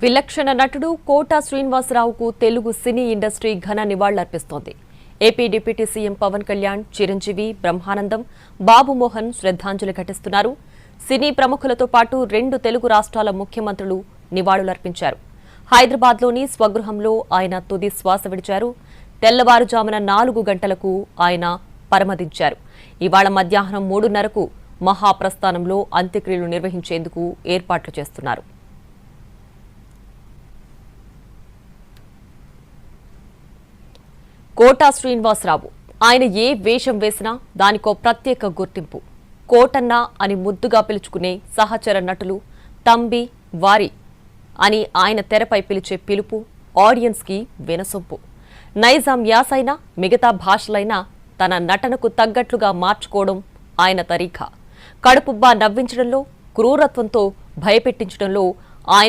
విలక్షణ నటుడు కోట శ్రీనివాసరావుకు Telugu cine industry ఘన నివాళులర్పిస్తోంది. AP deputy CM Pawan Kalyan, Chiranjeevi, Brahmanandam, Babu Mohan శ్రద్ధాంజలి ఘటిస్తున్నారు. సినీ ప్రముఖులతో పాటు 2 తెలుగు రాష్ట్రాల ముఖ్యమంత్రులు నివాళులర్పించారు. హైదరాబాద్లోని స్వగృహంలో ఆయన తుది శ్వాస విడిచారు. తెల్లవారుజామున 4 గంటలకు ఆయన పరమదించారు. ఇవాళ మధ్యాహ్నం 3:30కు మహాప్రస్థానంలో అంత్యక్రియలు నిర్వహించేందుకు ఏర్పాట్లు చేస్తున్నారు. కోట శ్రీనివాసరావు ఆయన ఏ వేషం వేసినా దానికో ప్రత్యేక గుర్తింపు. కోటన్న అని ముద్దుగా పిలుచుకునే సహచర నటులు తంబి, వారి అని ఆయన తెరపై పిలిచే పిలుపు ఆడియన్స్కి వినసొంపు. నైజాం యాసైనా మిగతా భాషలైనా తన నటనకు తగ్గట్లుగా మార్చుకోవడం ఆయన తరీఖా. కడుపుబ్బా నవ్వించడంలో, క్రూరత్వంతో భయపెట్టించడంలో ఆయన